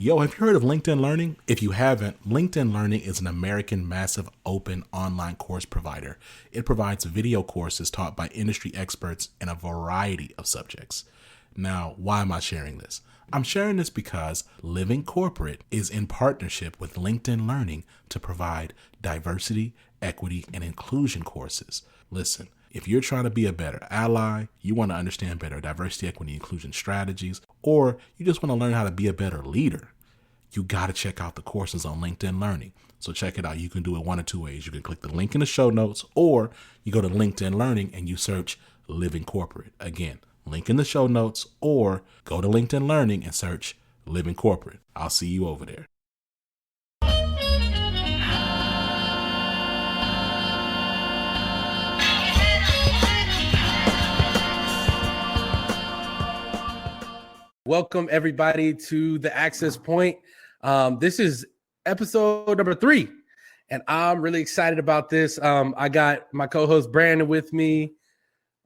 Yo, have you heard of LinkedIn Learning? If you haven't, LinkedIn Learning is an American massive open online course provider. It provides video courses taught by industry experts in a variety of subjects. Now, why am I sharing this? I'm sharing this because Living Corporate is in partnership with LinkedIn Learning to provide diversity, equity, and inclusion courses. Listen, if you're trying to be a better ally, you want to understand better diversity, equity, inclusion strategies, or you just want to learn how to be a better leader, you got to check out the courses on LinkedIn Learning. So check it out. You can do it one of two ways. You can click the link in the show notes, or you go to LinkedIn Learning and you search Living Corporate. Again, link in the show notes, or go to LinkedIn Learning and search Living Corporate. I'll see you over there. Welcome everybody to the Access Point. This is episode number 3, and I'm really excited about this. I got my co-host Brandon with me,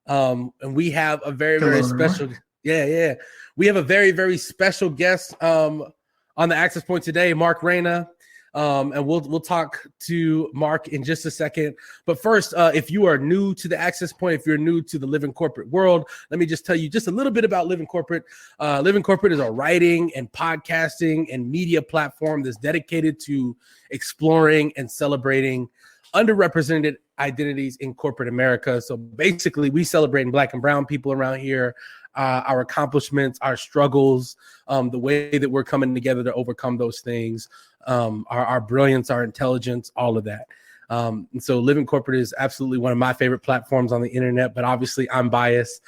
and we have a very special. We have a very special guest on the Access Point today, Mark Reyna. And we'll talk to Mark in just a second. But first, if you are new to the Access Point, if you're new to the Living Corporate world, let me just tell you just a little bit about Living Corporate. Living Corporate is a writing and podcasting and media platform that's dedicated to exploring and celebrating underrepresented identities in corporate America. So basically, we celebrate Black and brown people around here, our accomplishments, our struggles, the way that we're coming together to overcome those things, our brilliance, our intelligence, all of that. And so Living Corporate is absolutely one of my favorite platforms on the internet, but obviously I'm biased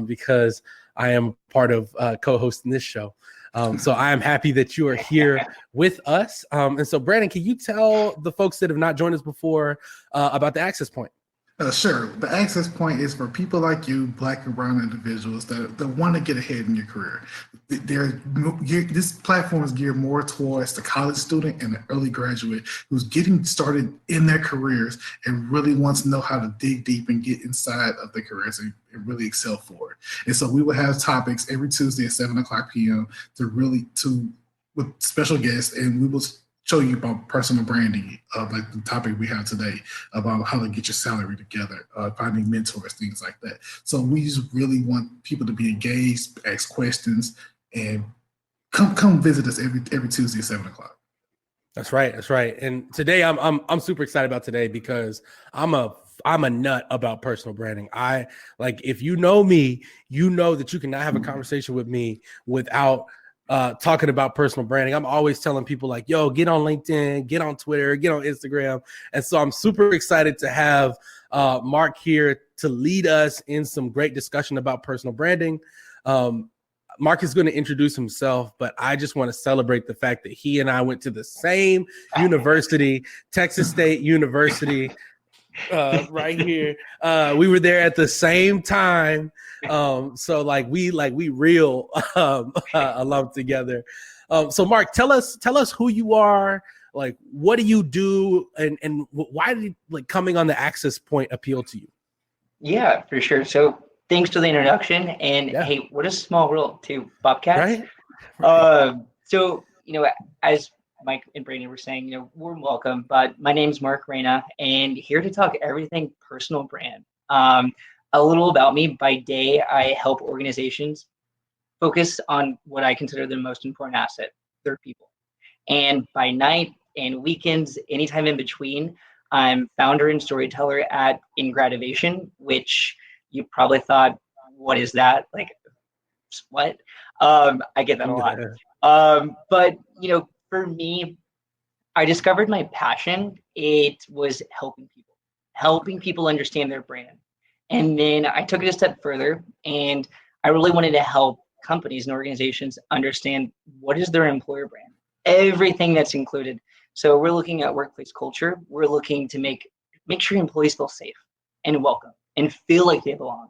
because I am part of co-hosting this show. So I am happy that you are here with us. And so Brandon, can you tell the folks that have not joined us before about the Access Point? Sure. The Access Point is for people like you, Black and brown individuals that want to get ahead in your career. This platform is geared more towards the college student and the early graduate who's getting started in their careers and really wants to know how to dig deep and get inside of their careers and really excel for it. And so we will have topics every Tuesday at 7:00 p.m. with special guests, and we will show you about personal branding, like the topic we have today, about how to get your salary together, finding mentors, things like that. So we just really want people to be engaged, ask questions, and come visit us every Tuesday at 7:00. That's right. And today I'm super excited about today because I'm a nut about personal branding. If you know me, you know that you cannot have a conversation with me without talking about personal branding. I'm always telling people like, yo, get on LinkedIn, get on Twitter, get on Instagram. And so I'm super excited to have Mark here to lead us in some great discussion about personal branding. Mark is going to introduce himself, but I just want to celebrate the fact that he and I went to the same university, Texas State University, right here. We were there at the same time. So we real alum together. So Mark, tell us who you are, like what do you do, and why did coming on the Access Point appeal to you? Yeah, for sure. So thanks for the introduction, and hey, what a small world too, Bobcats. Right. So as Mike and Brandon were saying, warm welcome, but my name's Mark Reyna, and here to talk everything personal brand. A little about me. By day, I help organizations focus on what I consider the most important asset, their people. And by night and weekends, anytime in between, I'm founder and storyteller at Ingradivation, which you probably thought, what is that? Like, what? I get that a lot. But for me, I discovered my passion. It was helping people understand their brand. And then I took it a step further, and I really wanted to help companies and organizations understand what is their employer brand, everything that's included. So we're looking at workplace culture. We're looking to make sure employees feel safe and welcome and feel like they belong.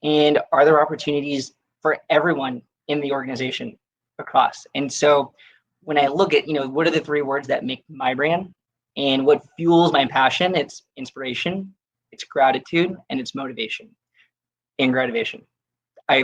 And are there opportunities for everyone in the organization across? And so when I look at, what are the 3 words that make my brand and what fuels my passion, it's inspiration, it's gratitude, and it's motivation. Ingradivation. I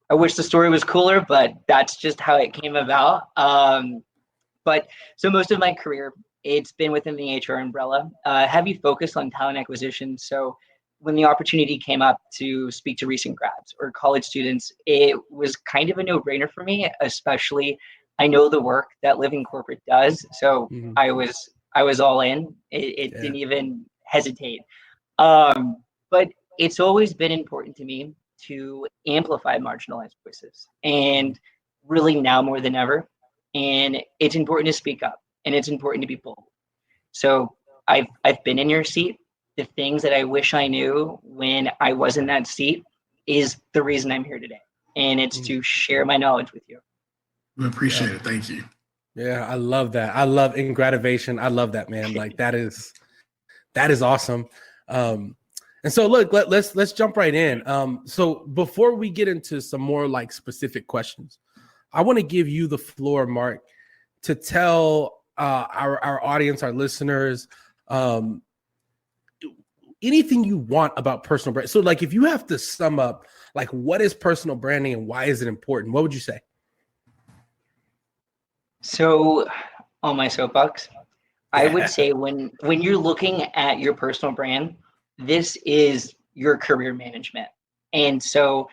I wish the story was cooler, but that's just how it came about. But so most of my career, it's been within the HR umbrella. Heavy focus on talent acquisition. So when the opportunity came up to speak to recent grads or college students, it was kind of a no-brainer for me, especially I know the work that Living Corporate does. So Mhm. I was all in. It Yeah. didn't even hesitate. But it's always been important to me to amplify marginalized voices, and really now more than ever. And it's important to speak up, and it's important to be bold. So I've been in your seat. The things that I wish I knew when I was in that seat is the reason I'm here today, and it's Mm. to share my knowledge with you. We appreciate Yeah. it. Thank you. Yeah, I love that. I love ingratitude. I love that, man. Like that is awesome. And so look, let's jump right in. So before we get into some more like specific questions, I want to give you the floor, Mark, to tell our audience, our listeners, anything you want about personal brand. So like if you have to sum up like what is personal branding and why is it important, what would you say? So on my soapbox, I would Yeah. say when you're looking at your personal brand, this is your career management. And so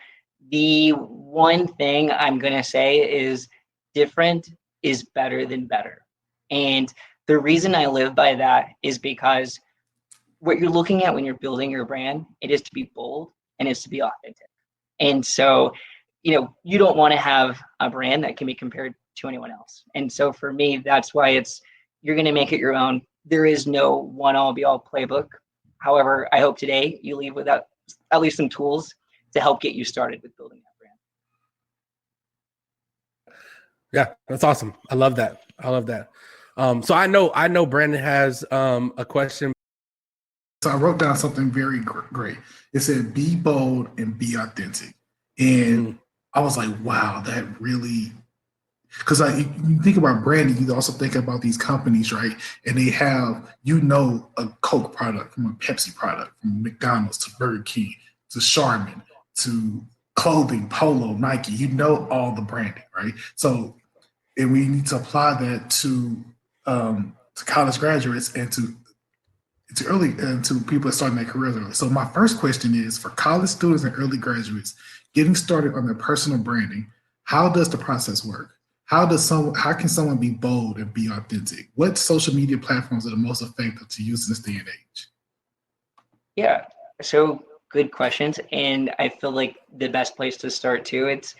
the one thing I'm going to say is different is better than better. And the reason I live by that is because what you're looking at when you're building your brand, it is to be bold and it's to be authentic. And so, you don't want to have a brand that can be compared to anyone else. And so for me, that's why you're going to make it your own. There is no one all be all playbook. However, I hope today you leave with at least some tools to help get you started with building that brand. Yeah, that's awesome. I love that. So I know Brandon has a question. So I wrote down something very great. It said, be bold and be authentic. And I was like, wow, that really, because you think about branding, you also think about these companies, right? And they have, a Coke product from a Pepsi product, from McDonald's to Burger King to Charmin to clothing, Polo, Nike, all the branding, right? So, and we need to apply that to college graduates and to early to people that starting their careers early. So my first question is for college students and early graduates getting started on their personal branding, how does the process work? How can someone be bold and be authentic? What social media platforms are the most effective to use in this day and age? Yeah. So good questions. And I feel like the best place to start too, it's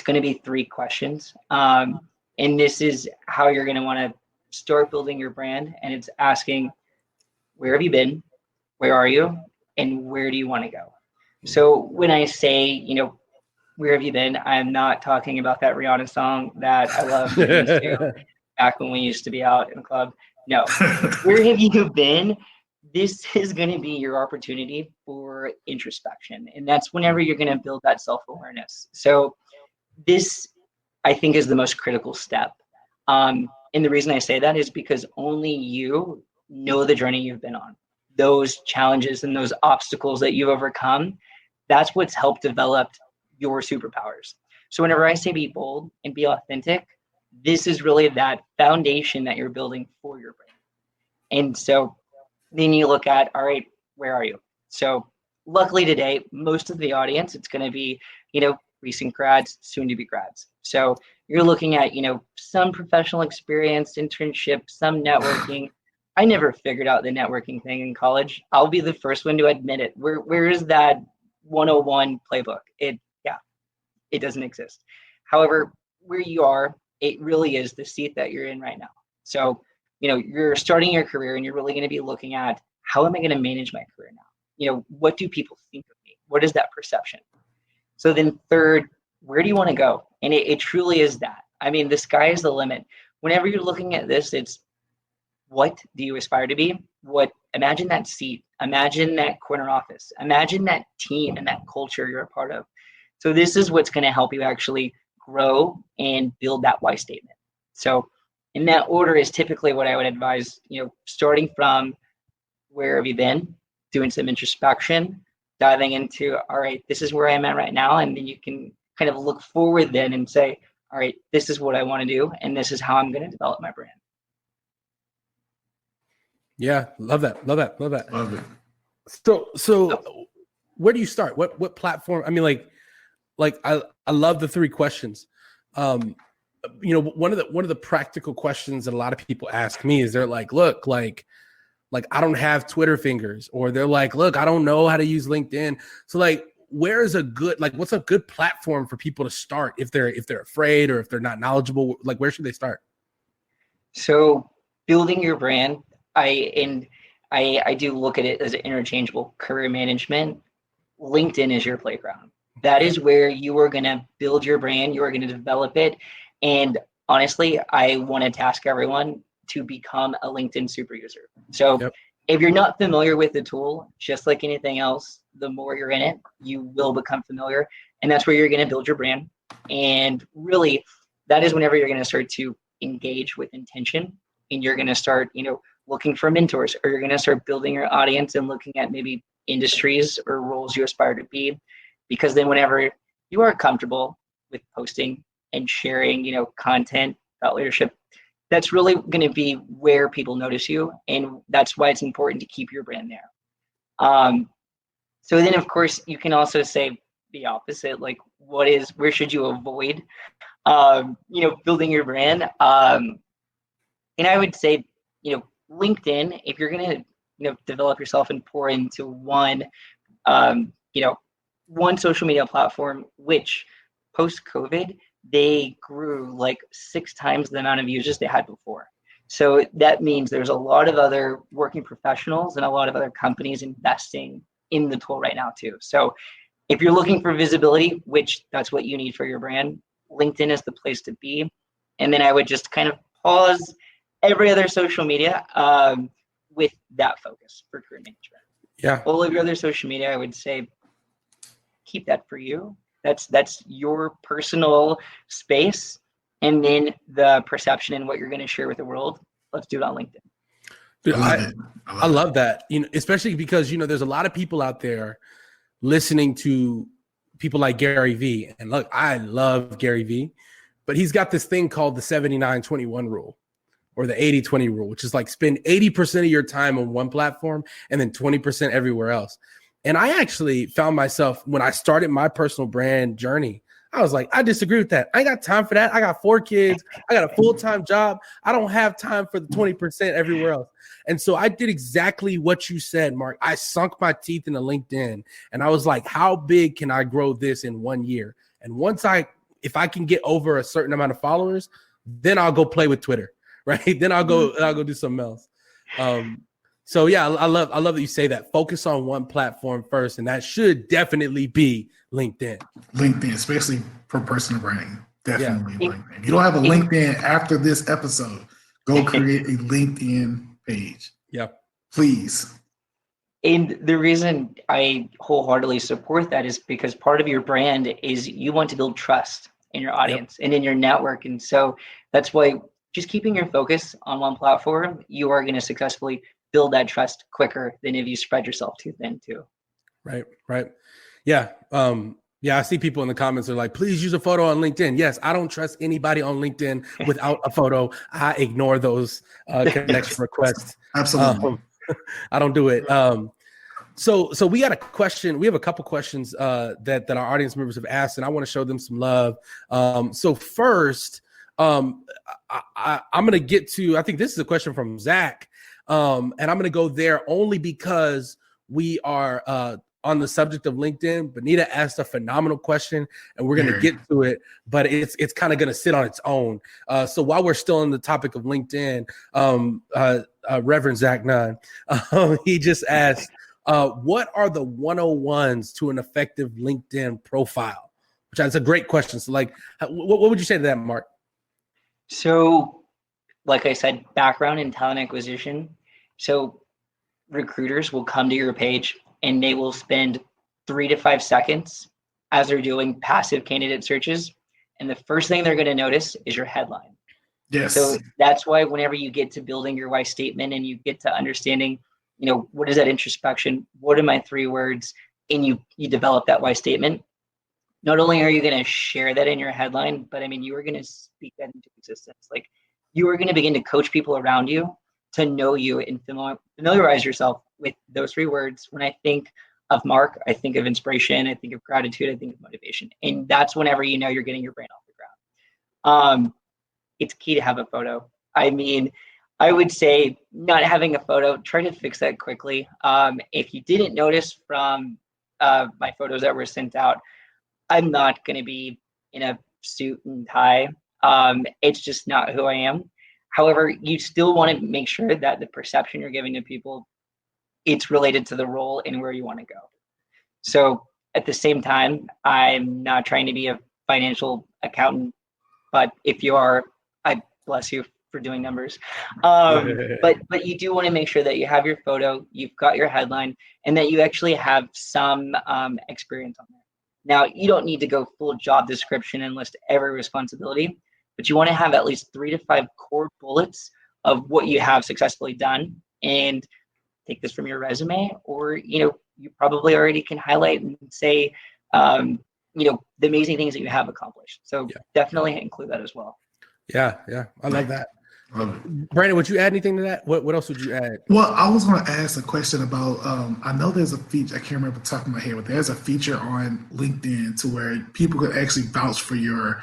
going to be 3 questions. And this is how you're going to want to start building your brand. And it's asking, where have you been? Where are you? And where do you want to go? So when I say, where have you been? I'm not talking about that Rihanna song that I love to dance to back when we used to be out in the club. No. Where have you been? This is going to be your opportunity for introspection. And that's whenever you're going to build that self-awareness. So this, I think, is the most critical step. And the reason I say that is because only you know the journey you've been on, those challenges and those obstacles that you've overcome. That's what's helped develop your superpowers. So whenever I say be bold and be authentic, this is really that foundation that you're building for your brand. And so then you look at, all right, where are you? So luckily today, most of the audience, it's going to be, recent grads, soon to be grads. So you're looking at, some professional experience, internship, some networking. I never figured out the networking thing in college. I'll be the first one to admit it. Where is that 101 playbook? It doesn't exist. However, where you are, it really is the seat that you're in right now. So, you're starting your career and you're really going to be looking at, how am I going to manage my career now? What do people think of me? What is that perception? So then third, where do you want to go? And it truly is that. I mean, the sky is the limit. Whenever you're looking at this, it's, what do you aspire to be? Imagine that seat, imagine that corner office, imagine that team and that culture you're a part of. So this is what's going to help you actually grow and build that why statement. So in that order is typically what I would advise, starting from where have you been, doing some introspection, diving into, all right, this is where I'm at right now. And then you can kind of look forward then and say, all right, this is what I want to do, and this is how I'm going to develop my brand. Yeah, love that. Love it. So where do you start? What platform? I mean, like I love the 3 questions. One of the practical questions that a lot of people ask me is they're like, look, like I don't have Twitter fingers, or they're like, look, I don't know how to use LinkedIn. So like, what's a good platform for people to start if they're afraid or if they're not knowledgeable? Like, where should they start? So building your brand, I do look at it as interchangeable. Career management, LinkedIn is your playground. That is where you are going to build your brand. You are going to develop it. And honestly, I want to task everyone to become a LinkedIn super user. So if you're not familiar with the tool, just like anything else, the more you're in it, you will become familiar. And that's where you're going to build your brand. And really, that is whenever you're going to start to engage with intention, and you're going to start, looking for mentors, or you're going to start building your audience and looking at maybe industries or roles you aspire to be. Because then whenever you are comfortable with posting and sharing, content about leadership, that's really going to be where people notice you. And that's why it's important to keep your brand there. So then, of course, you can also say the opposite, like where should you avoid, building your brand? And I would say, LinkedIn, if you're going to, develop yourself and pour into one social media platform, which post-COVID, they grew like 6 times the amount of users they had before. So that means there's a lot of other working professionals and a lot of other companies investing in the tool right now too. So if you're looking for visibility, which that's what you need for your brand, LinkedIn is the place to be. And then I would just kind of pause every other social media with that focus for career management. Yeah. All of your other social media, I would say, keep that for you. That's your personal space. And then the perception and what you're going to share with the world, let's do it on LinkedIn. Dude, I love that. Especially because, there's a lot of people out there listening to people like Gary Vee. And look, I love Gary Vee, but he's got this thing called the 79-21 rule, or the 80-20 rule, which is like spend 80% of your time on one platform and then 20% everywhere else. And I actually found myself, when I started my personal brand journey, I was like, I disagree with that. I ain't got time for that. I got 4 kids. I got a full-time job. I don't have time for the 20% everywhere else. And so I did exactly what you said, Mark. I sunk my teeth into LinkedIn, and I was like, how big can I grow this in 1 year? And if I can get over a certain amount of followers, then I'll go play with Twitter, right? Then I'll go do something else. So yeah, I love that you say that. Focus on one platform first, and that should definitely be LinkedIn. LinkedIn, especially for personal branding. Definitely LinkedIn. If you don't have a LinkedIn after this episode, go create a LinkedIn page. Yeah. Please. And the reason I wholeheartedly support that is because part of your brand is you want to build trust in your audience and in your network. And so that's why just keeping your focus on one platform, you are going to successfully build that trust quicker than if you spread yourself too thin too. Right. Yeah. I see people in the comments are like, please use a photo on LinkedIn. Yes, I don't trust anybody on LinkedIn without a photo. I ignore those connection requests. Absolutely. I don't do it. So we got a question. We have a couple questions that our audience members have asked, and I want to show them some love. So first, I'm going to get to, I think this is a question from Zach. And I'm going to go there only because we are on the subject of LinkedIn. Benita asked a phenomenal question, and we're going to get to it, but it's kind of going to sit on its own. So while we're still on the topic of LinkedIn, Reverend Zach Nunn, he just asked, what are the 101s to an effective LinkedIn profile? Which is a great question. So like, what would you say to that, Mark? So like I said, background in talent acquisition. So recruiters will come to your page and they will spend 3 to 5 seconds as they're doing passive candidate searches. And the first thing they're going to notice is your headline. Yes. So that's why whenever you get to building your why statement and you get to understanding, what is that introspection? What are my 3 words? And you develop that why statement. not only are you going to share that in your headline, but I mean, you are going to speak that into existence. Like, you are going to begin to coach people around you to know you and familiarize yourself with those 3 words. When I think of Mark, I think of inspiration, I think of gratitude, I think of motivation. And that's whenever you know you're getting your brain off the ground. It's key to have a photo. I mean, I would say not having a photo, try to fix that quickly. If you didn't notice from my photos that were sent out, I'm not going to be in a suit and tie. It's just not who I am. However, you still want to make sure that the perception you're giving to people, it's related to the role and where you want to go. So at the same time, I'm not trying to be a financial accountant, but if you are, I bless you for doing numbers. But you do want to make sure that you have your photo, you've got your headline, and that you actually have some experience on there. Now, you don't need to go full job description and list every responsibility, but you want to have at least 3 to 5 core bullets of what you have successfully done. And take this from your resume, or you probably already can highlight and say the amazing things that you have accomplished. So definitely include that as well. Yeah, I love that. Brandon, would you add anything to that? What else would you add? Well, I was going to ask a question about, I know there's a feature, I can't remember the top of my head, but there's a feature on LinkedIn to where people could actually vouch for your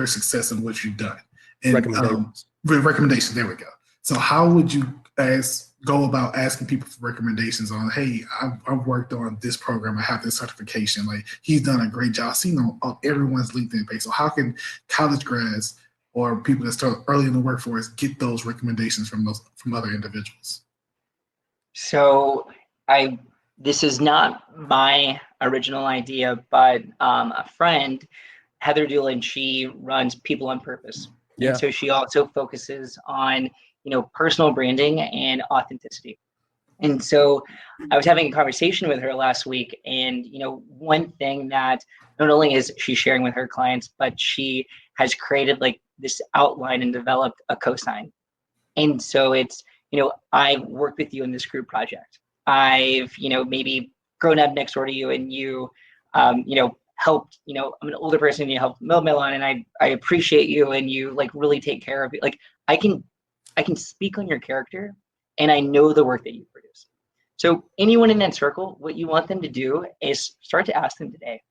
success and what you've done. And recommendations, there we go. So how would you go about asking people for recommendations on, hey, I've worked on this program, I have this certification, like he's done a great job. I've seen on everyone's LinkedIn page. So how can college grads or people that start early in the workforce get those recommendations from other individuals? So this is not my original idea, but a friend, Heather Doolin, she runs People on Purpose. Yeah. And so she also focuses on personal branding and authenticity. And so I was having a conversation with her last week, and one thing that not only is she sharing with her clients, but she has created like this outline and developed a cosign. And so it's, I've worked with you in this group project. I've, maybe grown up next door to you, and you, helped, I'm an older person, you helped mow my lawn, and I appreciate you, and you like really take care of it. Like I can speak on your character, and I know the work that you produce. So anyone in that circle, what you want them to do is start to ask them today.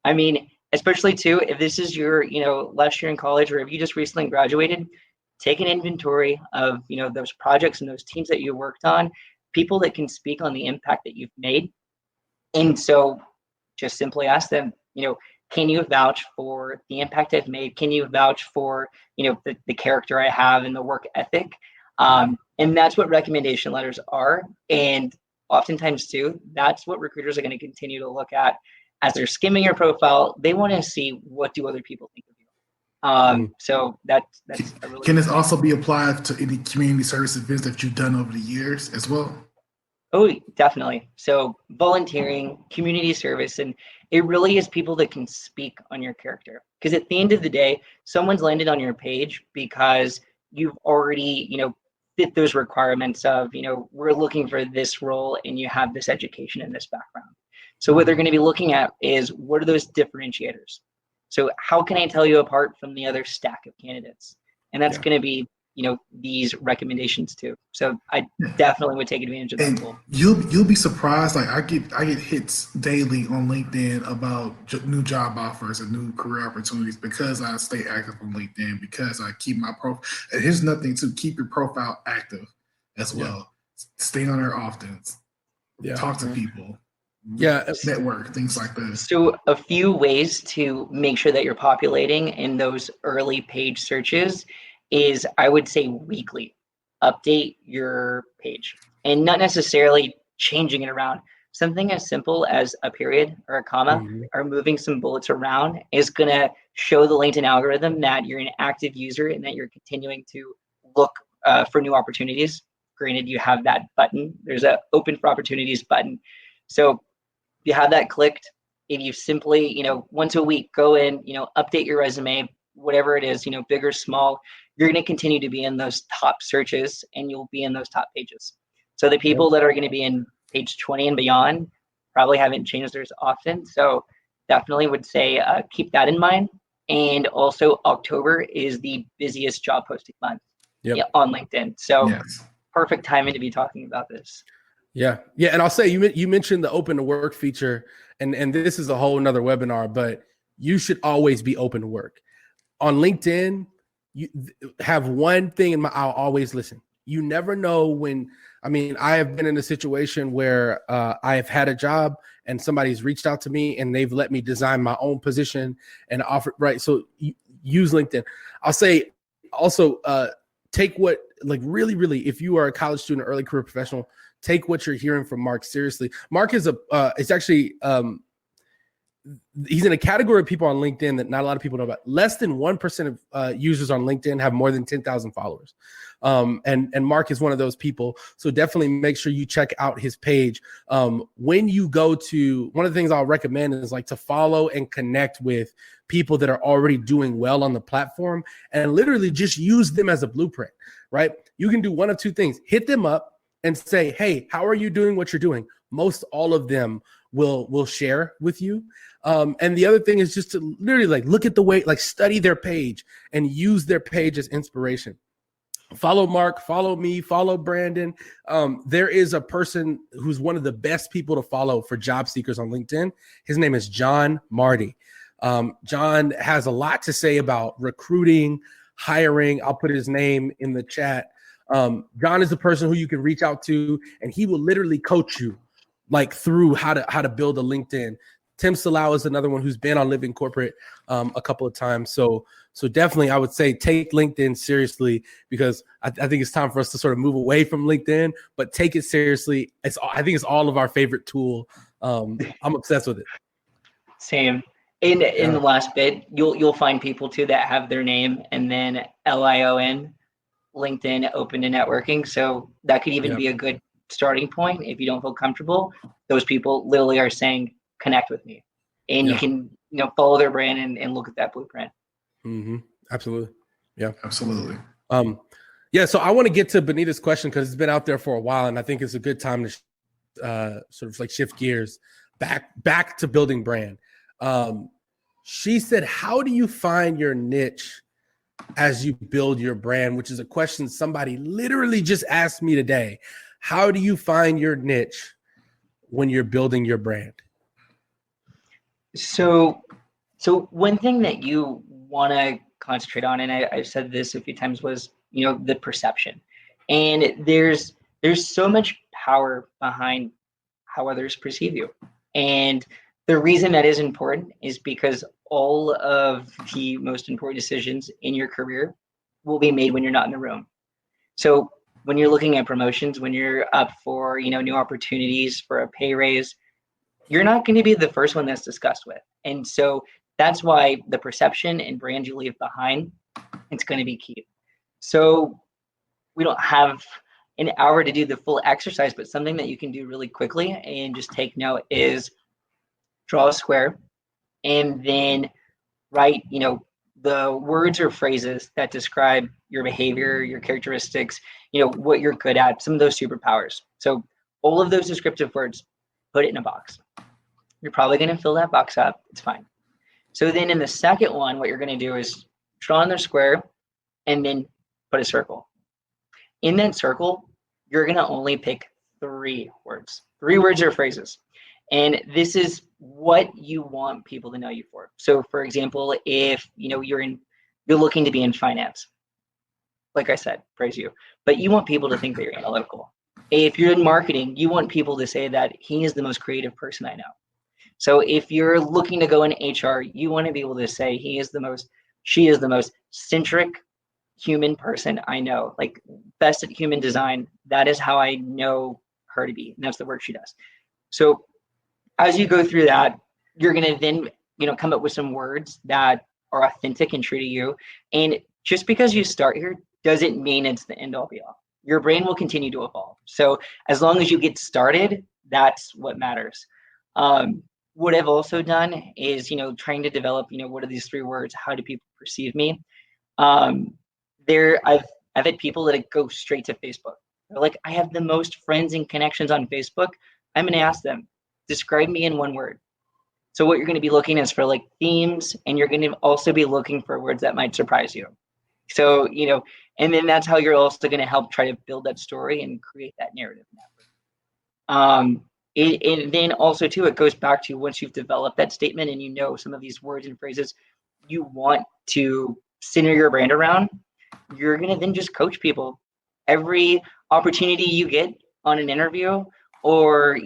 I mean, especially too, if this is your, last year in college, or if you just recently graduated, take an inventory of, those projects and those teams that you worked on, people that can speak on the impact that you've made. And so just simply ask them, can you vouch for the impact I've made? Can you vouch for, the character I have and the work ethic? And that's what recommendation letters are. And oftentimes too, that's what recruiters are going to continue to look at as they're skimming your profile. They want to see, what do other people think of you? So that's a really Can this also be applied to any community service events that you've done over the years as well? Oh, definitely. So volunteering, community service, and it really is people that can speak on your character. Because at the end of the day, someone's landed on your page because you've already, fit those requirements of, we're looking for this role and you have this education and this background. So what they're going to be looking at is, what are those differentiators? So how can I tell you apart from the other stack of candidates? And that's going to be, these recommendations too. So I definitely would take advantage of that tool. You'll be surprised. Like I get hits daily on LinkedIn about new job offers and new career opportunities because I stay active on LinkedIn, because I keep my profile. And here's nothing to keep your profile active as well. Stay on there often. Talk to people. Network, things like this. So a few ways to make sure that you're populating in those early page searches is, I would say, weekly update your page, and not necessarily changing it around. Something as simple as a period or a comma or moving some bullets around is going to show the LinkedIn algorithm that you're an active user and that you're continuing to look for new opportunities. Granted, you have that button. There's a open for opportunities button. So you have that clicked, and you simply, once a week, go in, update your resume, whatever it is, big or small, you're going to continue to be in those top searches, and you'll be in those top pages. So the people that are going to be in page 20 and beyond probably haven't changed theirs often. So definitely would say keep that in mind. And also October is the busiest job posting month on LinkedIn. So Yes. perfect timing to be talking about this. Yeah. And I'll say you mentioned the open to work feature, and this is a whole nother webinar, but you should always be open to work. On LinkedIn, you have one thing in my, I'll always listen. You never know when, I mean, I have been in a situation where I have had a job and somebody's reached out to me and they've let me design my own position and offer, right? So use LinkedIn. I'll say also take what, like really, if you are a college student, early career professional, take what you're hearing from Mark seriously. Mark is it's actually, he's in a category of people on LinkedIn that not a lot of people know about. Less than 1% of users on LinkedIn have more than 10,000 followers. And Mark is one of those people. So definitely make sure you check out his page. When you go to, one of the things I'll recommend is like to follow and connect with people that are already doing well on the platform and literally just use them as a blueprint, right? You can do one of two things: hit them up and say, hey, how are you doing what you're doing? Most all of them will share with you. And the other thing is just to literally like look at the way, like study their page and use their page as inspiration. Follow Mark, follow me, follow Brandon. There is a person who's one of the best people to follow for job seekers on LinkedIn. His name is John Marty. John has a lot to say about recruiting, hiring. I'll put his name in the chat. John is the person who you can reach out to, and he will literally coach you like through how to build a LinkedIn. Tim Salau is another one who's been on Living Corporate a couple of times. So definitely I would say take LinkedIn seriously, because I think it's time for us to sort of move away from LinkedIn, but take it seriously. I think it's all of our favorite tool. I'm obsessed with it. Same. In the last bit, you'll find people too that have their name and then LION, LinkedIn open to networking. So that could even be a good starting point. If you don't feel comfortable, those people literally are saying, connect with me, and you can follow their brand and look at that blueprint. Mm-hmm. Absolutely. Yeah, absolutely. So I want to get to Benita's question because it's been out there for a while, and I think it's a good time to sort of like shift gears back to building brand. She said, how do you find your niche as you build your brand? Which is a question somebody literally just asked me today. How do you find your niche when you're building your brand? So one thing that you want to concentrate on, and I've said this a few times, was the perception. And there's so much power behind how others perceive you. And the reason that is important is because all of the most important decisions in your career will be made when you're not in the room. So when you're looking at promotions, when you're up for new opportunities for a pay raise, you're not going to be the first one that's discussed with. And so that's why the perception and brand you leave behind, it's going to be key. So we don't have an hour to do the full exercise, but something that you can do really quickly and just take note is draw a square and then write, the words or phrases that describe your behavior, your characteristics, what you're good at, some of those superpowers. So all of those descriptive words, put it in a box. You're probably going to fill that box up. It's fine. So then in the second one, what you're going to do is draw another square and then put a circle. In that circle, you're going to only pick 3 words or phrases. And this is what you want people to know you for. So for example, if you're looking to be in finance, like I said, praise you, but you want people to think that you're analytical. If you're in marketing, you want people to say that he is the most creative person I know. So if you're looking to go in HR, you want to be able to say she is the most centric human person I know, like best at human design. That is how I know her to be. And that's the work she does. So as you go through that, you're going to then, come up with some words that are authentic and true to you. And just because you start here doesn't mean it's the end all be all. Your brain will continue to evolve. So as long as you get started, that's what matters. What I've also done is, trying to develop, what are these 3 words? How do people perceive me? I've had people that go straight to Facebook. They're like, I have the most friends and connections on Facebook. I'm going to ask them, describe me in 1 word. So what you're going to be looking is for like themes, and you're going to also be looking for words that might surprise you. So, and then that's how you're also going to help try to build that story and create that narrative. And then also too, it goes back to once you've developed that statement and some of these words and phrases you want to center your brand around, you're going to then just coach people. Every opportunity you get on an interview or,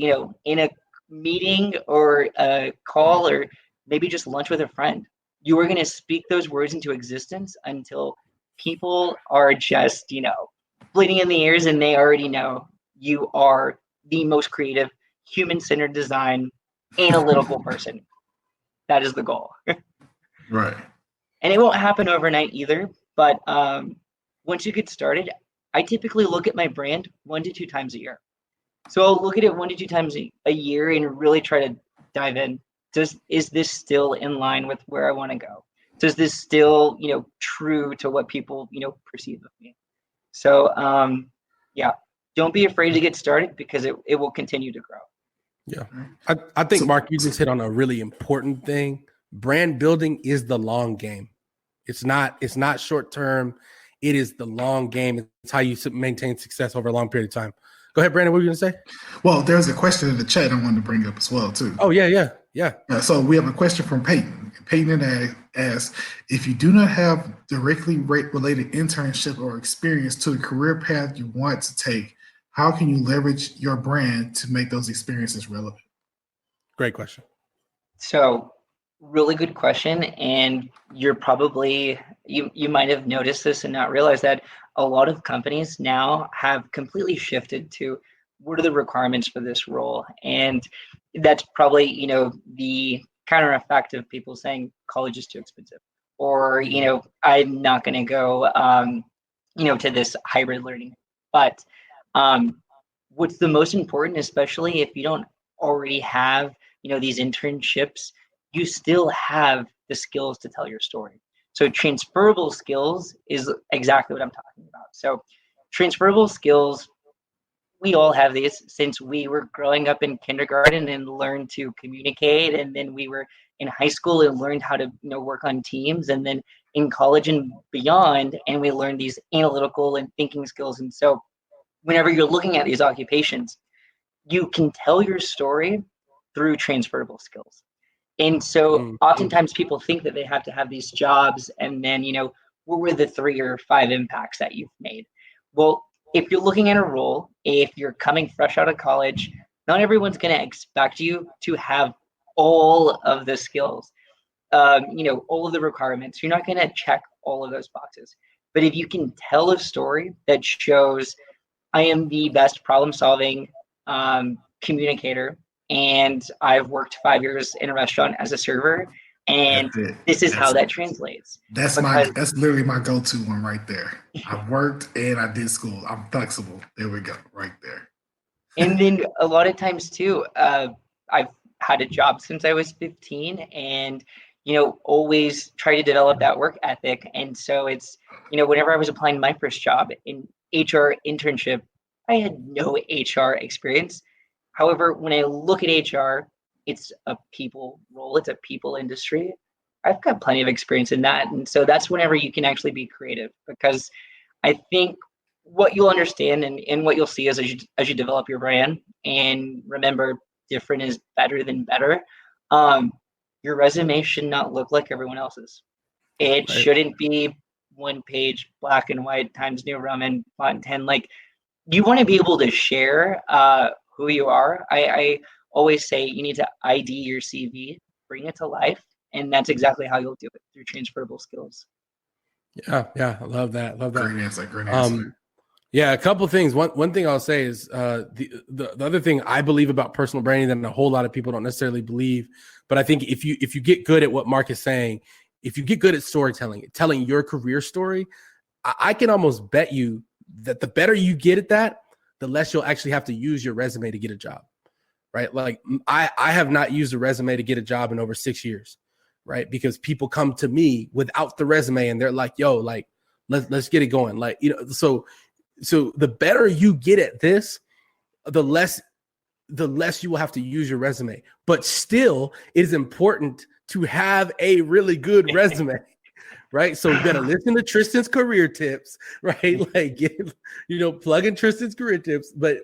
in a meeting or a call or maybe just lunch with a friend, you are going to speak those words into existence until people are just, bleeding in the ears and they already know you are the most creative, human-centered design, analytical person. That is the goal. Right. And it won't happen overnight either. But once you get started, I typically look at my brand 1 to 2 times a year. So I'll look at it 1 to 2 times a year and really try to dive in. Is this still in line with where I want to go? Does this still, true to what people, perceive of me? So, yeah, don't be afraid to get started because it will continue to grow. Yeah. I think, Mark, you just hit on a really important thing. Brand building is the long game. It's not short term. It is the long game. It's how you maintain success over a long period of time. Go ahead, Brandon. What were you going to say? Well, there's a question in the chat I wanted to bring up as well, too. Oh, yeah. So we have a question from Peyton. Peyton asks, if you do not have directly related internship or experience to the career path you want to take, how can you leverage your brand to make those experiences relevant? Great question. So really good question. And you're probably, you might have noticed this and not realized that a lot of companies now have completely shifted to what are the requirements for this role. And that's probably, the counter effect of people saying college is too expensive, or, I'm not going to go, to this hybrid learning. But what's the most important, especially if you don't already have, these internships, you still have the skills to tell your story. So transferable skills is exactly what I'm talking about. So transferable skills, we all have these since we were growing up in kindergarten and learned to communicate, and then we were in high school and learned how to work on teams, and then in college and beyond, and we learned these analytical and thinking skills. And so whenever you're looking at these occupations, you can tell your story through transferable skills. And so oftentimes people think that they have to have these jobs and then, what were the 3 or 5 impacts that you've made? Well, if you're looking at a role, if you're coming fresh out of college, not everyone's going to expect you to have all of the skills, all of the requirements. You're not going to check all of those boxes. But if you can tell a story that shows I am the best problem-solving communicator, and I've worked 5 years in a restaurant as a server, and this is how that translates. That's literally my go-to one right there. I've worked and I did school. I'm flexible. There we go, right there. And then a lot of times too, I've had a job since I was 15, and always try to develop that work ethic. And so it's whenever I was applying my first job in HR internship, I had no HR experience. However, when I look at HR, it's a people role, it's a people industry. I've got plenty of experience in that. And so that's whenever you can actually be creative, because I think what you'll understand and what you'll see is as you develop your brand, and remember, different is better than better. Your resume should not look like everyone else's. It shouldn't be 1 page, black and white, Times New Roman, font 10. Like, you want to be able to share who you are. I always say you need to ID your CV, bring it to life, and that's exactly how you'll do it, through transferable skills. Yeah, I love that. Great answer. Yeah, a couple of things. One thing I'll say is the other thing I believe about personal branding that a whole lot of people don't necessarily believe, but I think if you get good at what Mark is saying, if you get good at storytelling, telling your career story, I can almost bet you that the better you get at that, the less you'll actually have to use your resume to get a job, right? Like I have not used a resume to get a job in over 6 years, right? Because people come to me without the resume and they're like, yo, like, let's get it going. Like, so the better you get at this, the less the less you will have to use your resume. But still, it is important to have a really good resume, right? So you got to listen to Tristan's career tips, right? Like, plug in Tristan's career tips, but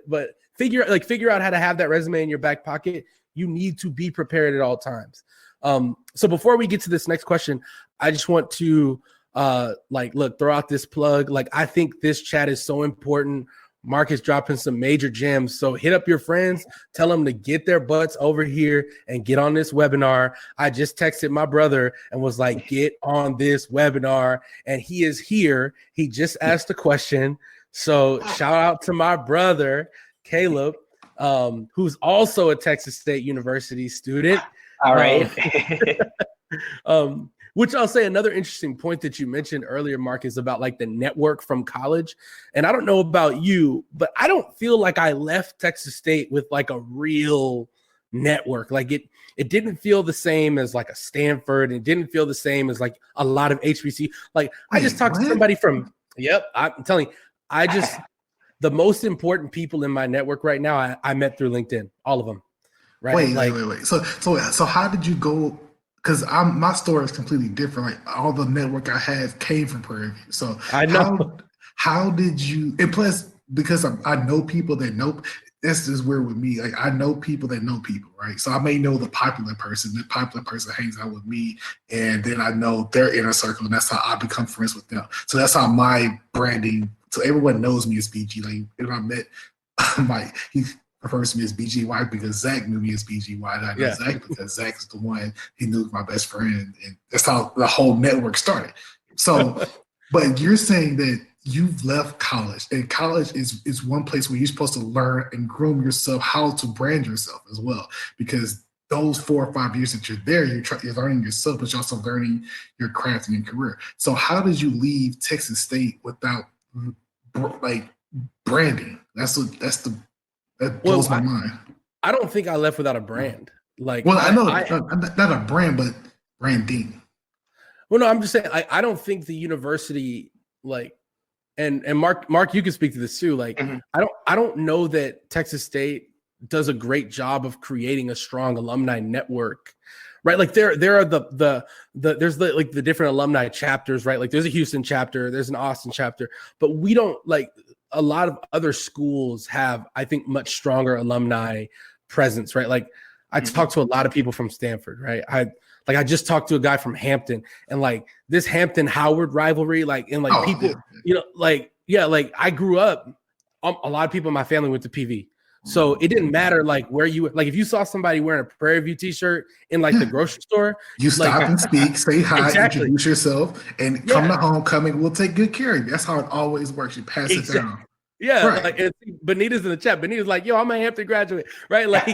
figure out how to have that resume in your back pocket. You need to be prepared at all times. So before we get to this next question, I just want to throw out this plug. Like, I think this chat is so important. Mark is dropping some major gems. So hit up your friends, tell them to get their butts over here and get on this webinar. I just texted my brother and was like, get on this webinar. And he is here. He just asked a question. So shout out to my brother, Caleb, who's also a Texas State University student. All right. Which I'll say another interesting point that you mentioned earlier, Mark, is about like the network from college. And I don't know about you, but I don't feel like I left Texas State with like a real network. Like it didn't feel the same as like a Stanford. It didn't feel the same as like a lot of HBC. Like I just talked to somebody from, I'm telling you, the most important people in my network right now, I met through LinkedIn, all of them. Right? Wait. So how did you go? Because my story is completely different. Like all the network I have came from Prairie View. So I know. How did you? And plus, because I know people that know. This is weird with me. Like I know people that know people, right? So I may know the popular person. The popular person hangs out with me, and then I know their inner circle, and that's how I become friends with them. So that's how my branding. So everyone knows me as BG. Like when I met Mike, he refers to me as BGY because Zach knew me as BGY. And I know Zach because Zach is the one he knew my best friend. And that's how the whole network started. So, but you're saying that you've left college, and college is one place where you're supposed to learn and groom yourself how to brand yourself as well. Because those 4 or 5 years that you're there, you're learning yourself, but you're also learning your craft and your career. So how did you leave Texas State without like branding? That blows my mind. I don't think I left without a brand. Like, well, I know not a brand, but branding. Well, no, I'm just saying I don't think the university like, and Mark, you can speak to this too. Like, I don't know that Texas State does a great job of creating a strong alumni network, right? Like there are there's the different alumni chapters, right? Like there's a Houston chapter, there's an Austin chapter, but we don't like. A lot of other schools have, I think, much stronger alumni presence, right? Like I talked to a lot of people from Stanford, right? I just talked to a guy from Hampton, and like this Hampton Howard rivalry, like and like people, like I grew up. A lot of people in my family went to PV, so it didn't matter like where you like. If you saw somebody wearing a Prairie View T-shirt in like the grocery store, you stop and speak, say hi, exactly. Introduce yourself, and come to homecoming. We'll take good care of you. That's how it always works. You pass it down. Yeah, right. Like Benita's in the chat. Benita's like, "Yo, I'm a Hampton graduate," right? Like,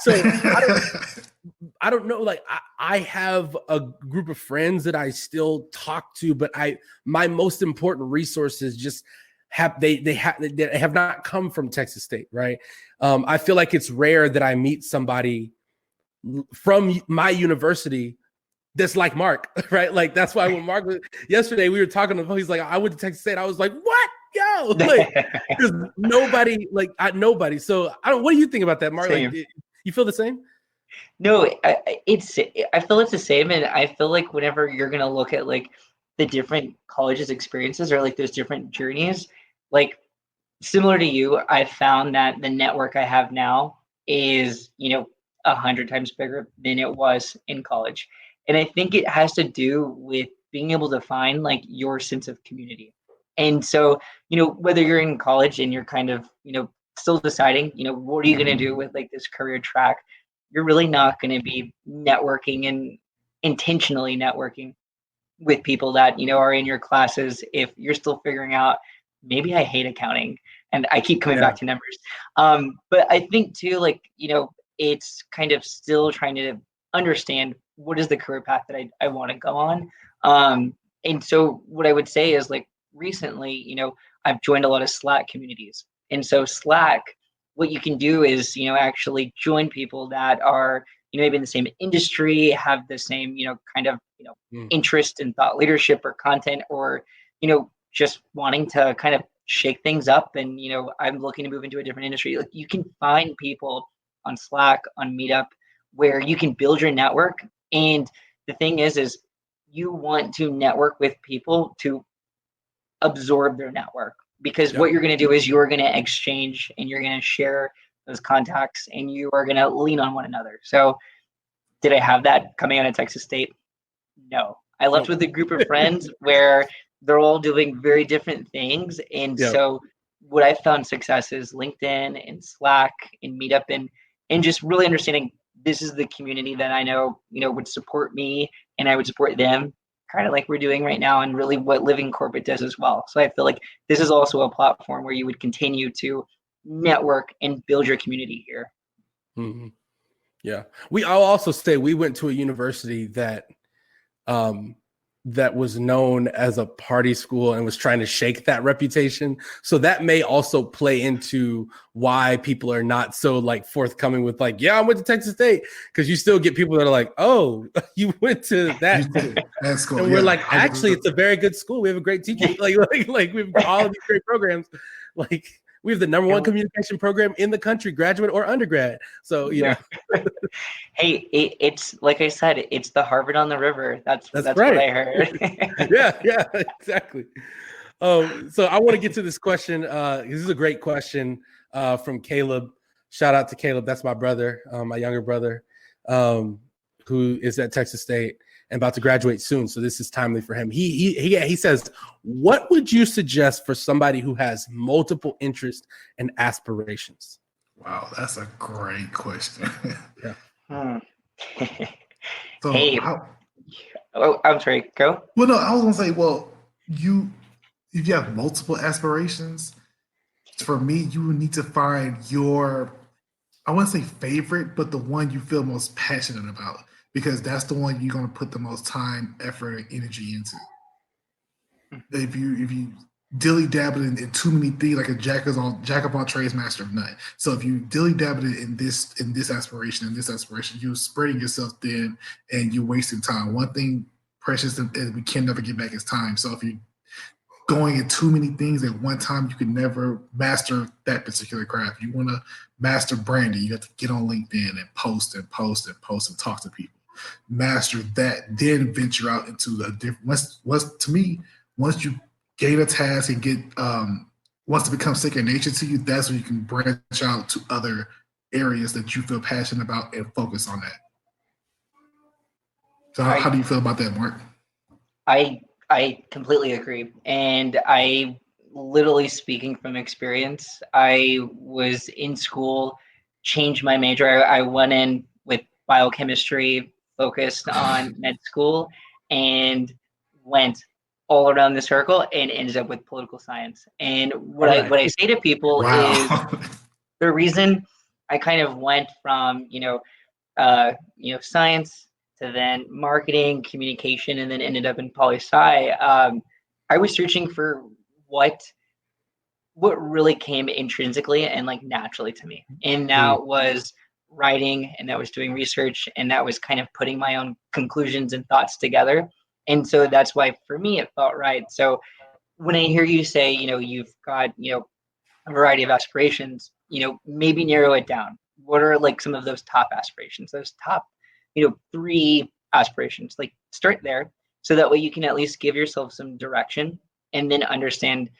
so I don't know. Like, I have a group of friends that I still talk to, but my most important resources just they have not come from Texas State, right? I feel like it's rare that I meet somebody from my university that's like Mark, right? Like that's why when Mark was yesterday, we were talking to him. He's like, I went to Texas State. I was like, what? Yo, like, because nobody. So I don't. What do you think about that, Mark? Like, you feel the same? No, I feel it's the same, and I feel like whenever you're gonna look at like the different colleges' experiences or like those different journeys, like similar to you, I found that the network I have now is 100 times bigger than it was in college, and I think it has to do with being able to find like your sense of community. And so, whether you're in college and you're kind of, still deciding, what are you going to do with like this career track, you're really not going to be networking and intentionally networking with people that, are in your classes if you're still figuring out, maybe I hate accounting and I keep coming back to numbers. But I think too, like, it's kind of still trying to understand what is the career path that I want to go on. And so what I would say is like, recently, I've joined a lot of Slack communities. And so Slack, what you can do is, actually join people that are, maybe in the same industry, have the same, kind of, interest in thought leadership or content, or, just wanting to kind of shake things up. And, I'm looking to move into a different industry. Like you can find people on Slack, on Meetup, where you can build your network. And the thing is you want to network with people to absorb their network, because what you're going to do is you're going to exchange and you're going to share those contacts and you are going to lean on one another. So did I have that coming out of Texas State? No. I left with a group of friends where they're all doing very different things. And so what I found success is LinkedIn and Slack and Meetup, and just really understanding this is the community that I know, would support me and I would support them, kind of like we're doing right now, and really what Living Corporate does as well. So I feel like this is also a platform where you would continue to network and build your community here. Mm-hmm. Yeah. I'll also say we went to a university that that was known as a party school and was trying to shake that reputation. So that may also play into why people are not so like forthcoming with like, yeah, I went to Texas State, because you still get people that are like, oh, you went to that school. And we're like, actually, it's a very good school. We have a great teacher. like we have all of these great programs. Like we have the number one communication program in the country, graduate or undergrad. So, you know. Hey, it's like I said, it's the Harvard on the river. That's right. What I heard. yeah, exactly. So I want to get to this question. This is a great question from Caleb. Shout out to Caleb. That's my brother, my younger brother, who is at Texas State and about to graduate soon. So this is timely for him. He says, what would you suggest for somebody who has multiple interests and aspirations? Wow, that's a great question. Yeah. So hey, I'm sorry, go. Well, no, I was gonna say, well, if you have multiple aspirations, for me, you would need to find your, I wouldn't say favorite, but the one you feel most passionate about, because that's the one you're gonna put the most time, effort, and energy into. If you dilly dabble in too many things, like a jack of all trades, master of none. So if you dilly dabble in this aspiration, you're spreading yourself thin and you're wasting time. One thing precious that we can never get back is time. So if you're going in too many things at one time, you can never master that particular craft. You want to master branding, you have to get on LinkedIn and post and talk to people. Master that, then venture out into the different. Once you gain a task and get once it becomes second nature to you, that's when you can branch out to other areas that you feel passionate about and focus on that. So how do you feel about that, Mark? I completely agree. And I literally, speaking from experience, I was in school, changed my major. I went in with biochemistry, focused on med school, and went all around the circle and ended up with political science. And what I say to people is the reason I kind of went from science to then marketing, communication, and then ended up in poli-sci. I was searching for what really came intrinsically and like naturally to me, and that was writing, and that was doing research, and that was kind of putting my own conclusions and thoughts together. And so that's why for me it felt right. So when I hear you say, you've got, a variety of aspirations, maybe narrow it down. What are like some of those top aspirations, those top, 3 aspirations? Like start there, so that way you can at least give yourself some direction and then understand,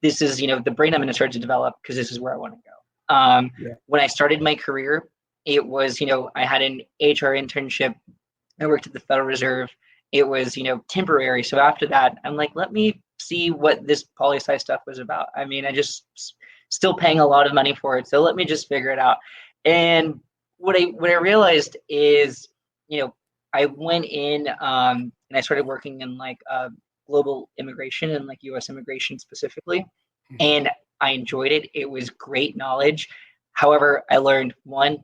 this is, the brain I'm going to start to develop because this is where I want to go. When I started my career, it was, I had an HR internship. I worked at the Federal Reserve. It was, temporary. So after that, I'm like, let me see what this poli-sci stuff was about. I mean, I just still paying a lot of money for it. So let me just figure it out. And what I realized is, I went in and I started working in like global immigration and like U.S. immigration specifically. And I enjoyed it. It was great knowledge. However, I learned, 1,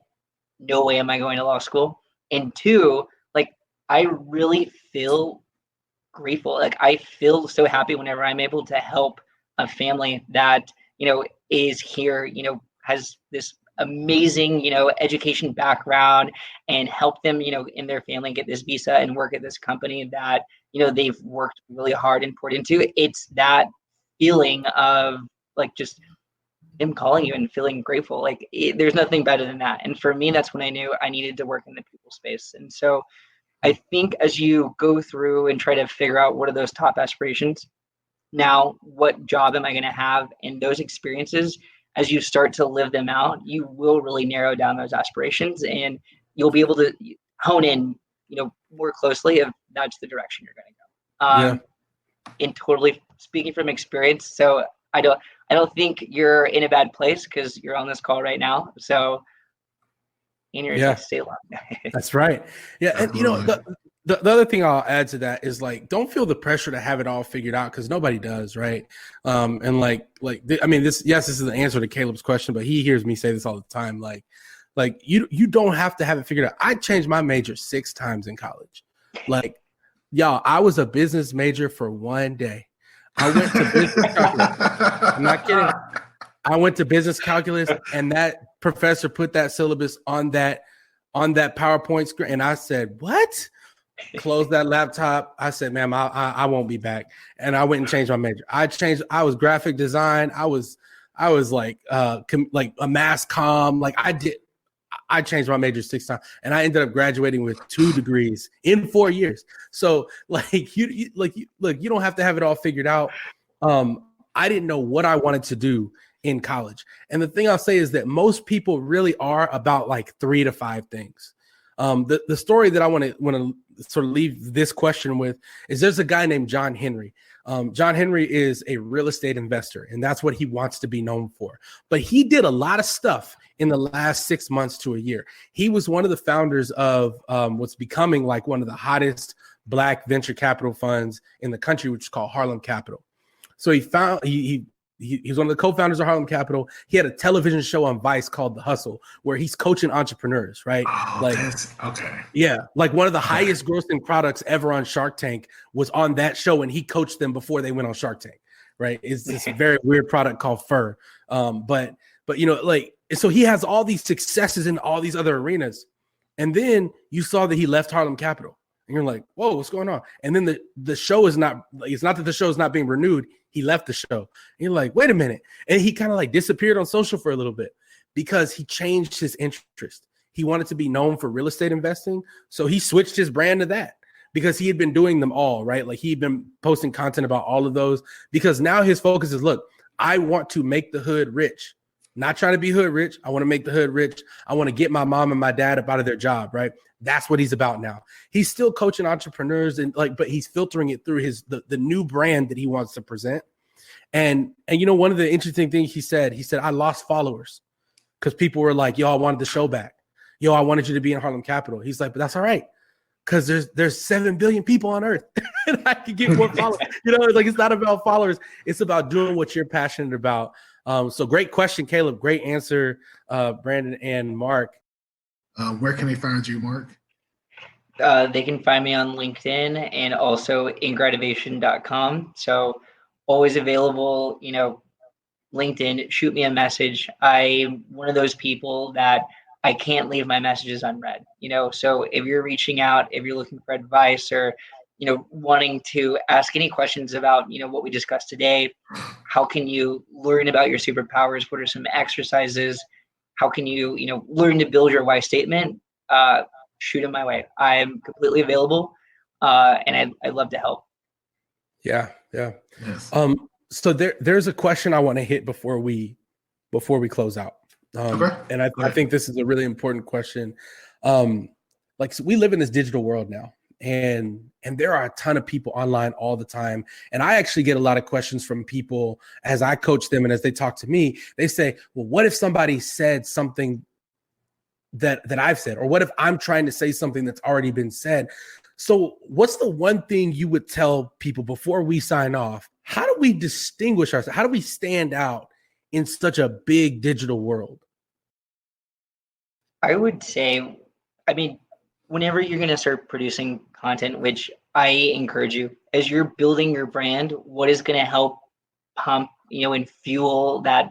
no way am I going to law school. And 2, I really feel grateful. Like I feel so happy whenever I'm able to help a family that, is here, has this amazing, education background, and help them, in their family get this visa and work at this company that, they've worked really hard and poured into. It's that feeling of like just them calling you and feeling grateful. Like there's nothing better than that. And for me, that's when I knew I needed to work in the people space. And so I think as you go through and try to figure out what are those top aspirations, now what job am I going to have, and those experiences, as you start to live them out, you will really narrow down those aspirations, and you'll be able to hone in, more closely if that's the direction you're going to go. And totally speaking from experience, so I don't think you're in a bad place because you're on this call right now. So in your stay long. That's right. Yeah, and the other thing I'll add to that is like, don't feel the pressure to have it all figured out, because nobody does, right? And this is the answer to Caleb's question, but he hears me say this all the time. Like you don't have to have it figured out. I changed my major 6 times in college. Like, y'all, I was a business major for one day. I went to business calculus. I'm not kidding. I went to business calculus, and that professor put that syllabus on that PowerPoint screen, and I said, "What?" Closed that laptop. I said, "Ma'am, I won't be back." And I went and changed my major. I was graphic design. I was like a mass comm. Like I changed my major 6 times, and I ended up graduating with 2 degrees in 4 years. So like you don't have to have it all figured out. I didn't know what I wanted to do in college. And the thing I'll say is that most people really are about like 3 to 5 things. The story that I want to sort of leave this question with is there's a guy named John Henry. John Henry is a real estate investor, and that's what he wants to be known for. But he did a lot of stuff in the last 6 months to a year. He was one of the founders of what's becoming like one of the hottest Black venture capital funds in the country, which is called Harlem Capital. So he was one of the co-founders of Harlem Capital. He had a television show on Vice called The Hustle, where he's coaching entrepreneurs, right? Okay. Yeah, like one of the highest grossing products ever on Shark Tank was on that show, and he coached them before they went on Shark Tank, right? It's this very weird product called Fur. But so he has all these successes in all these other arenas. And then you saw that he left Harlem Capital. And you're like, whoa, what's going on? And then the show is not, it's not that the show is not being renewed. He left the show. And you're like, wait a minute. And he kind of like disappeared on social for a little bit because he changed his interest. He wanted to be known for real estate investing. So he switched his brand to that because he had been doing them all, right? Like he'd been posting content about all of those because now his focus is, look, I want to make the hood rich. Not trying to be hood rich. I want to make the hood rich. I want to get my mom and my dad up out of their job, right? That's what he's about now. He's still coaching entrepreneurs but he's filtering it through the new brand that he wants to present. And one of the interesting things he said, I lost followers because people were like, yo, I wanted the show back. Yo, I wanted you to be in Harlem Capital. He's like, but that's all right. Because there's 7 billion people on earth and I can get more followers. It's not about followers. It's about doing what you're passionate about. So great question, Caleb. Great answer, Brandon and Mark. Where can they find you, Mark? They can find me on LinkedIn and also ingradivation.com. So always available, LinkedIn, shoot me a message. I'm one of those people that I can't leave my messages unread, so if you're reaching out, if you're looking for advice or, wanting to ask any questions about, what we discussed today, how can you learn about your superpowers? What are some exercises? How can you, learn to build your why statement? Shoot them my way. I'm completely available, and I'd love to help. Yeah. Yes. So there's a question I want to hit before we close out. Okay. And I think this is a really important question. So we live in this digital world now, and there are a ton of people online all the time. And I actually get a lot of questions from people as I coach them and as they talk to me. They say, well, what if somebody said something that I've said, or what if I'm trying to say something that's already been said? So what's the one thing you would tell people before we sign off? How do we distinguish ourselves? How do we stand out in such a big digital world? I would say, whenever you're going to start producing content, which I encourage you, as you're building your brand, what is going to help pump, and fuel that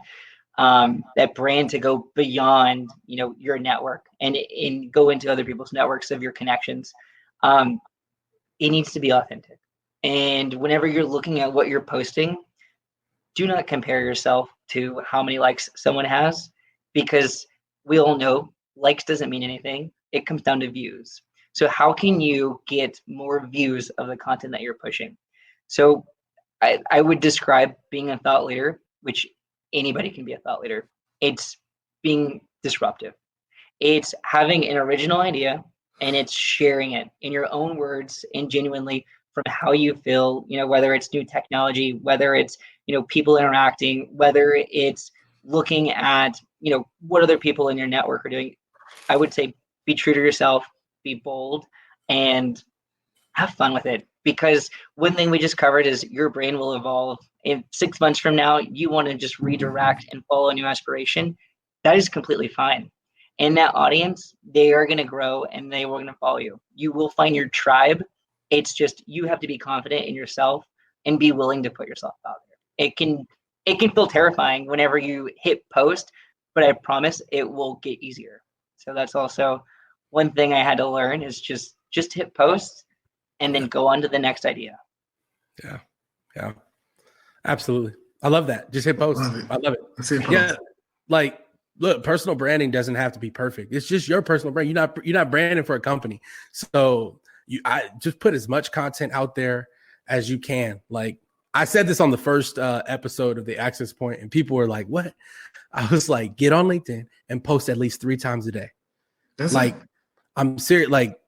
brand to go beyond, your network and go into other people's networks of your connections. It needs to be authentic. And whenever you're looking at what you're posting, do not compare yourself to how many likes someone has, because we all know likes doesn't mean anything. It comes down to views. So how can you get more views of the content that you're pushing? So I would describe being a thought leader, which anybody can be a thought leader. It's being disruptive. It's having an original idea and it's sharing it in your own words and genuinely from how you feel, whether it's new technology, whether it's, people interacting, whether it's looking at, what other people in your network are doing. I would say be true to yourself, be bold, and have fun with it. Because one thing we just covered is your brain will evolve. In 6 months from now, you want to just redirect and follow a new aspiration. That is completely fine. And that audience, they are going to grow and they are going to follow you. You will find your tribe. It's just you have to be confident in yourself and be willing to put yourself out there. It can feel terrifying whenever you hit post, but I promise it will get easier. So that's also one thing I had to learn is just hit post and then go on to the next idea. Yeah, absolutely. I love that. Just hit post. I love it. Yeah, like look, personal branding doesn't have to be perfect. It's just your personal brand. You're not branding for a company. So I just put as much content out there as you can. Like I said this on the first episode of the Access Point, and people were like, "What?" I was like, "Get on LinkedIn and post at least 3 times a day." I'm serious. Like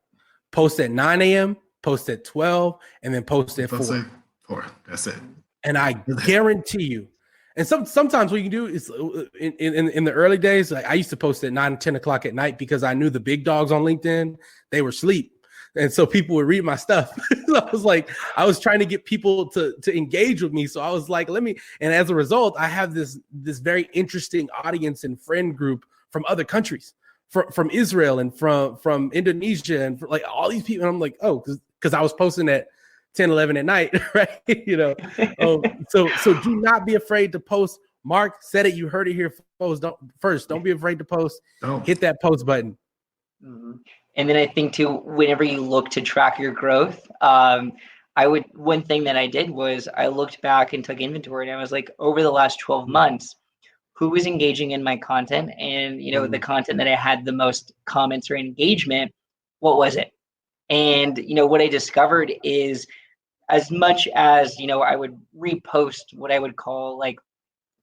post at 9 a.m., post at 12, and then post at 4. 4. That's it. And I guarantee you. And sometimes what you can do is in the early days, like I used to post at 9, 10 o'clock at night because I knew the big dogs on LinkedIn, they were asleep. And so people would read my stuff. So I was trying to get people to engage with me. So I was like, and as a result, I have this very interesting audience and friend group from other countries, from Israel and from Indonesia and like all these people. And I'm like, oh, because I was posting at 10, 11 at night, right? So do not be afraid to post. Mark said it. You heard it here first. Don't be afraid to post. Hit that post button. Mm-hmm. And then I think too, whenever you look to track your growth, one thing that I did was I looked back and took inventory, and I was like, over the last 12 months, who was engaging in my content, and the content that I had the most comments or engagement, what was it? And what I discovered is, as much as I would repost what I would call like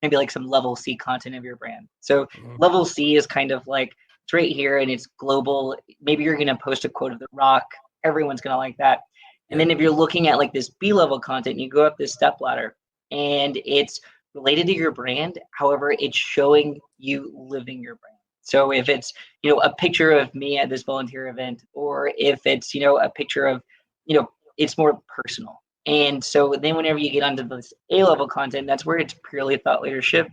maybe like some level C content of your brand. So level C is kind of like it's right here and it's global. Maybe you're going to post a quote of The Rock. Everyone's going to like that. And then if you're looking at like this B-level content, you go up this step ladder and it's related to your brand. However, it's showing you living your brand. So if it's, a picture of me at this volunteer event, or if it's, a picture of, it's more personal. And so then whenever you get onto this A-level content, that's where it's purely thought leadership.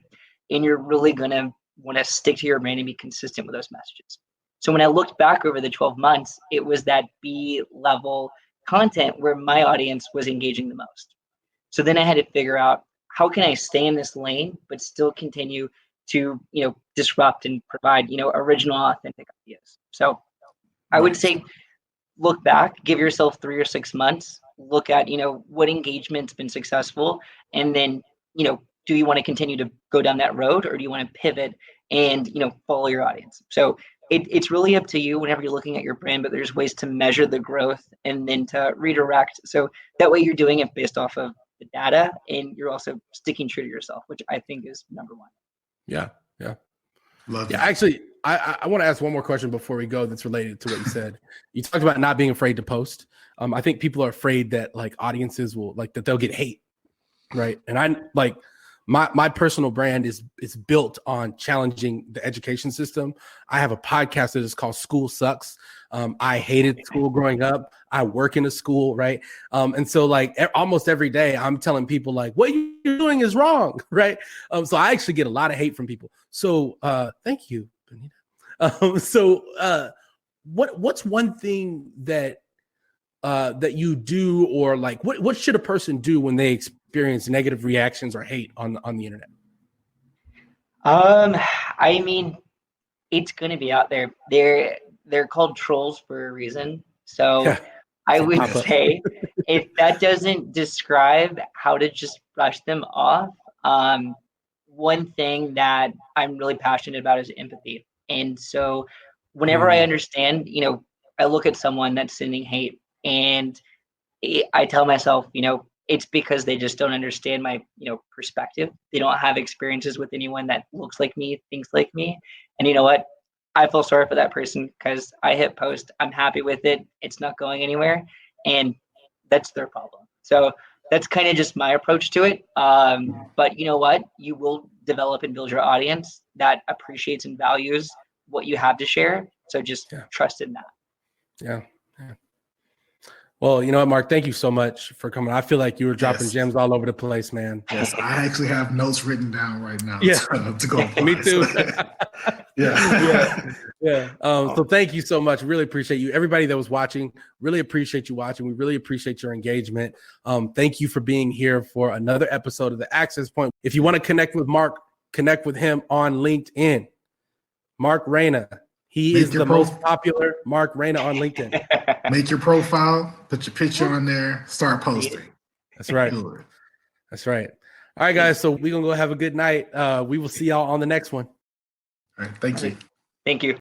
And you're really going to want to stick to your brand and be consistent with those messages. So when I looked back over the 12 months, it was that B-level content where my audience was engaging the most. So then I had to figure out how can I stay in this lane, but still continue to, disrupt and provide, original, authentic ideas. So I would say, look back, give yourself 3 or 6 months, look at, what engagement's been successful. And then, do you want to continue to go down that road, or do you want to pivot and, follow your audience? So it's really up to you whenever you're looking at your brand, but there's ways to measure the growth and then to redirect. So that way you're doing it based off of the data, and you're also sticking true to yourself, which I think is number one. Yeah. Love it. Actually, I want to ask one more question before we go that's related to what you said. You talked about not being afraid to post. I think people are afraid that like audiences will that they'll get hate, right? And I like my personal brand is built on challenging the education system. I have a podcast that is called School Sucks. I hated school growing up. I work in a school, right? And so like almost every day I'm telling people like, what you're doing is wrong, right? So I actually get a lot of hate from people. So thank you, Benita. What's one thing that you do, or like what should a person do when they experience negative reactions or hate on the internet? I mean, it's going to be out there. They're called trolls for a reason. So yeah. I would say if that doesn't describe how to just brush them off, one thing that I'm really passionate about is empathy. And so whenever I understand, I look at someone that's sending hate and I tell myself, it's because they just don't understand my, perspective. They don't have experiences with anyone that looks like me, thinks like me. And you know what? I feel sorry for that person because I hit post. I'm happy with it. It's not going anywhere. And that's their problem. So that's kind of just my approach to it. But you know what? You will develop and build your audience that appreciates and values what you have to share. So just trust in that. Yeah. Well, you know what, Mark, thank you so much for coming. I feel like you were dropping gems all over the place, man. Yes, I actually have notes written down right now to go apply. Me too. Yeah. So thank you so much. Really appreciate you. Everybody that was watching, really appreciate you watching. We really appreciate your engagement. Thank you for being here for another episode of The Access Point. If you want to connect with Mark, connect with him on LinkedIn. Mark Reyna. He is the most popular Mark Reyna on LinkedIn. Make your profile, put your picture on there, start posting. That's right. That's right. All right, guys. So we're going to go have a good night. We will see y'all on the next one. All right. Thank you. Thank you.